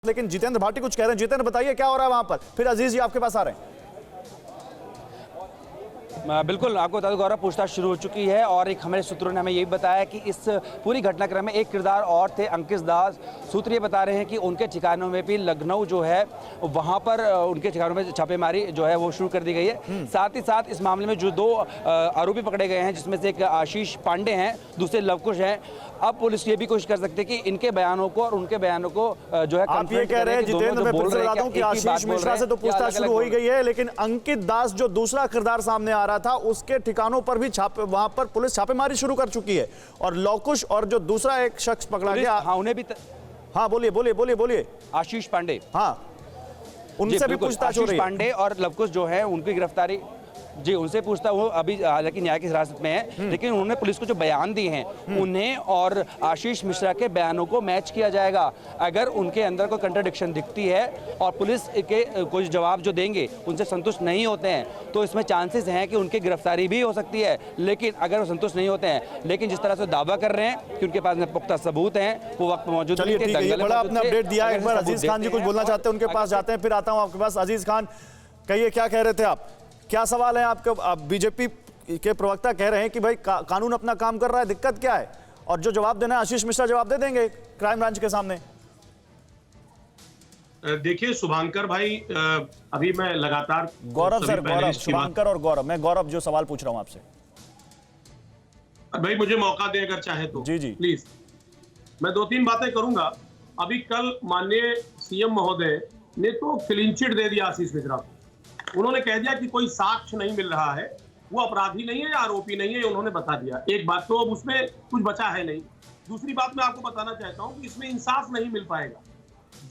लेकिन जितेंद्र भाटी कुछ कह रहे हैं। जितेंद्र बताइए क्या हो रहा है वहां पर, फिर अजीज जी आपके पास आ रहे हैं। बिल्कुल, आपको बता दूं गौरव, पूछताछ शुरू हो चुकी है और एक हमारे सूत्रों ने हमें यही बताया कि इस पूरी घटनाक्रम में एक किरदार और थे, अंकित दास। सूत्र ये बता रहे हैं कि उनके ठिकानों में भी लखनऊ जो है वहां पर उनके ठिकानों में छापेमारी जो है वो शुरू कर दी गई है। साथ ही साथ इस मामले में जो दो आरोपी पकड़े गए हैं, जिसमें से एक आशीष पांडे हैं, दूसरे लवकुश हैं। अब पुलिस ये भी कोशिश कर सकती है कि इनके बयानों को और उनके बयानों को जो है आप ये कह रहे हैं जितेंद्र, मैं फिर से बता दूं कि आशीष मिश्रा से तो पूछताछ शुरू हो ही गई है, लेकिन अंकित दास जो दूसरा किरदार सामने आ रहा था उसके ठिकानों पर भी वहां पर पुलिस छापेमारी शुरू कर चुकी है। और लवकुश और जो दूसरा एक शख्स पकड़ा गया, हाँ उन्हें भी हाँ बोलिए आशीष पांडे, हाँ उनसे भी पूछताछ हो रही है। पांडे और लवकुश जो है उनकी गिरफ्तारी जी उनसे पूछता वो अभी हालांकि न्याय की हिरासत में है, लेकिन उन्होंने पुलिस को जो बयान दिए हैं उन्हें और आशीष मिश्रा के बयानों को मैच किया जाएगा। अगर उनके अंदर कोई कंट्राडिक्शन दिखती है और पुलिस के कुछ जवाब जो देंगे उनसे संतुष्ट नहीं होते हैं तो इसमें चांसेस हैं कि उनकी गिरफ्तारी भी हो सकती है। लेकिन अगर वो संतुष्ट नहीं होते हैं, लेकिन जिस तरह से दावा कर रहे हैं कि उनके पास में पुख्ता सबूत हैं, वो वक्त मौजूद है। बड़ा आपने अपडेट दिया है। एक बार अजीज खान जी कुछ बोलना चाहते हैं, उनके पास जाते हैं, फिर आता हूं आपके पास। अजीज खान कहिए, क्या कह रहे थे आप, क्या सवाल है आपके? बीजेपी के प्रवक्ता कह रहे हैं कि भाई कानून अपना काम कर रहा है, दिक्कत क्या है? और जो जवाब देना है आशीष मिश्रा जवाब दे देंगे क्राइम ब्रांच के सामने। देखिए शुभांकर भाई, अभी मैं लगातार गौरव सर, गौरव, शुभांकर और गौरव, मैं गौरव जो सवाल पूछ रहा हूं आपसे। भाई मुझे मौका दें अगर चाहे तो जी प्लीज। मैं दो तीन बातें करूंगा। अभी कल माननीय सीएम महोदय ने तो क्लीन चिट दे दिया आशीष मिश्रा को। उन्होंने कह दिया कि कोई साक्ष्य नहीं मिल रहा है, वो अपराधी नहीं है या आरोपी नहीं है, उन्होंने बता दिया। एक बात तो अब उसमें कुछ बचा है नहीं। दूसरी बात मैं आपको बताना चाहता हूं कि इसमें इंसाफ नहीं मिल पाएगा।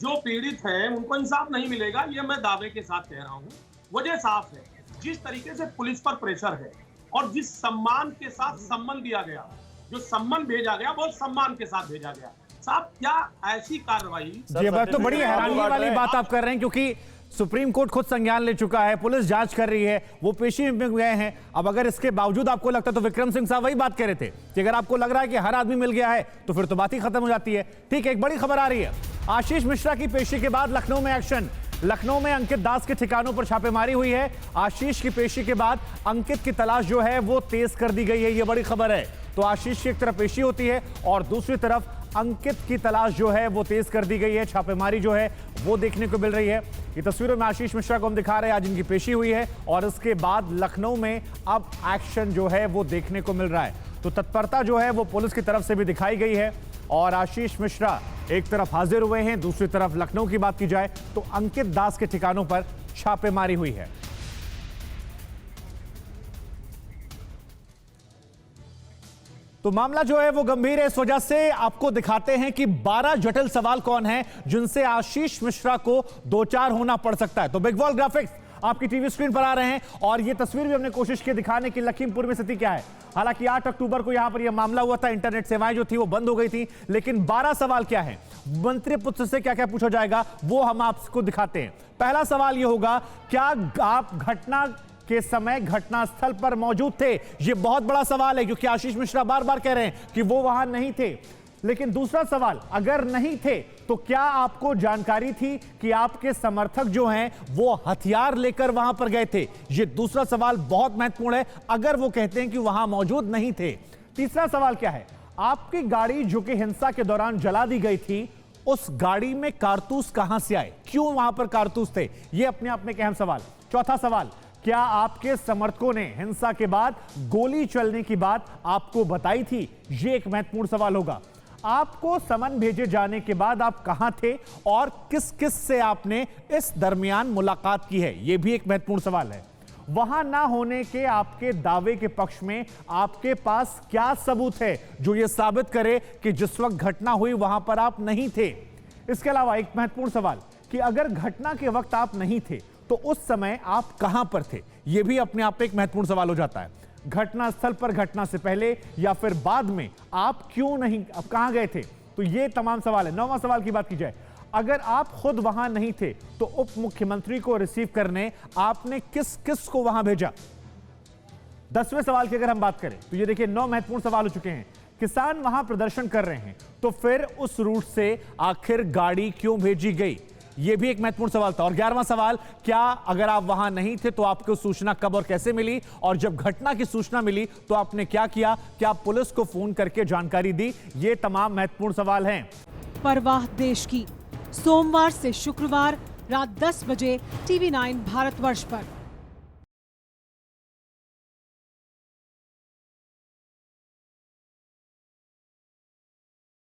जो पीड़ित हैं उनको इंसाफ नहीं मिलेगा, ये मैं दावे के साथ कह रहा हूं। वजह साफ है, जिस तरीके से पुलिस पर प्रेशर है और जिस सम्मान के साथ सम्मान दिया गया, जो सम्मान भेजा गया वो सम्मान के साथ भेजा गया। साहब क्या ऐसी कार्रवाई, ये बात तो बड़ी हैरानी वाली बात आप कर रहे हैं, क्योंकि सुप्रीम कोर्ट खुद संज्ञान ले चुका है, पुलिस जांच कर रही है, वो पेशी में गए हैं। अब अगर इसके बावजूद आपको लगता है, तो विक्रम सिंह साहब वही बात कह रहे थे कि अगर आपको लग रहा है कि हर आदमी मिल गया है तो फिर तो बात ही खत्म हो जाती है। ठीक है, एक बड़ी खबर आ रही है। आशीष मिश्रा की पेशी के बाद लखनऊ में एक्शन। लखनऊ में अंकित दास के ठिकानों पर छापेमारी हुई है। आशीष की पेशी के बाद अंकित की तलाश जो है वो तेज कर दी गई है, ये बड़ी खबर है। तो आशीष की एक तरफ पेशी होती है और दूसरी तरफ अंकित की तलाश जो है वो तेज कर दी गई है। छापेमारी जो है वो देखने को मिल रही है। ये तस्वीरों में आशीष मिश्रा को हम दिखा रहे हैं, आज इनकी पेशी हुई है और इसके बाद लखनऊ में अब एक्शन जो है वो देखने को मिल रहा है। तो तत्परता जो है वो पुलिस की तरफ से भी दिखाई गई है और आशीष मिश्रा एक तरफ हाजिर हुए हैं, दूसरी तरफ लखनऊ की बात की जाए तो अंकित दास के ठिकानों पर छापेमारी हुई है। तो मामला जो है वो गंभीर है। इस वजह से आपको दिखाते हैं कि 12 जटिल सवाल कौन है जिनसे आशीष मिश्रा को दो चार होना पड़ सकता है। तो बिग वॉल ग्राफिक्स आपकी टीवी स्क्रीन पर आ रहे हैं और ये तस्वीर भी हमने कोशिश की दिखाने की लखीमपुर में स्थिति क्या है। हालांकि 8 अक्टूबर को यहां पर यह मामला हुआ था, इंटरनेट सेवाएं जो थी वो बंद हो गई थी, लेकिन 12 सवाल क्या है, मंत्री पुत्र से क्या क्या पूछा जाएगा वो हम आपको दिखाते हैं। पहला सवाल यह होगा, क्या आप घटना के समय घटनास्थल पर मौजूद थे? यह बहुत बड़ा सवाल है क्योंकि आशीष मिश्रा बार बार कह रहे हैं कि वो वहां नहीं थे। लेकिन दूसरा सवाल, अगर नहीं थे तो क्या आपको जानकारी थी कि आपके समर्थक जो हैं वो हथियार लेकर वहां पर गए थे? यह दूसरा सवाल बहुत महत्वपूर्ण है, अगर वो कहते हैं कि वहां मौजूद नहीं थे। तीसरा सवाल क्या है, आपकी गाड़ी जो कि हिंसा के दौरान जला दी गई थी, उस गाड़ी में कारतूस कहां से आए, क्यों वहां पर कारतूस थे? यह अपने आप में एक अहम सवाल। चौथा सवाल, क्या आपके समर्थकों ने हिंसा के बाद गोली चलने की बात आपको बताई थी? यह एक महत्वपूर्ण सवाल होगा। आपको समन भेजे जाने के बाद आप कहां थे और किस किस से आपने इस दरमियान मुलाकात की है? यह भी एक महत्वपूर्ण सवाल है। वहां ना होने के आपके दावे के पक्ष में आपके पास क्या सबूत है जो यह साबित करे कि जिस वक्त घटना हुई वहां पर आप नहीं थे? इसके अलावा एक महत्वपूर्ण सवाल कि अगर घटना के वक्त आप नहीं थे तो उस समय आप कहां पर थे? यह भी अपने आप में एक महत्वपूर्ण सवाल हो जाता है। घटनास्थल पर घटना से पहले या फिर बाद में आप क्यों नहीं, अब कहां गए थे? तो ये तमाम सवाल है। 9वां सवाल की बात की जाए, अगर आप खुद वहां नहीं थे तो उप मुख्यमंत्री को रिसीव करने आपने किस किस को वहां भेजा? 10वें सवाल की अगर हम बात करें तो ये देखिए 9 महत्वपूर्ण सवाल हो चुके हैं। किसान वहां प्रदर्शन कर रहे हैं तो फिर उस रूट से आखिर गाड़ी क्यों भेजी गई? यह भी एक महत्वपूर्ण सवाल था। और 11वां सवाल, क्या अगर आप वहां नहीं थे तो आपको सूचना कब और कैसे मिली? और जब घटना की सूचना मिली तो आपने क्या किया? क्या पुलिस को फोन करके जानकारी दी? ये तमाम महत्वपूर्ण सवाल हैं। परवाह देश की, सोमवार से शुक्रवार रात 10 बजे TV9 भारतवर्ष पर।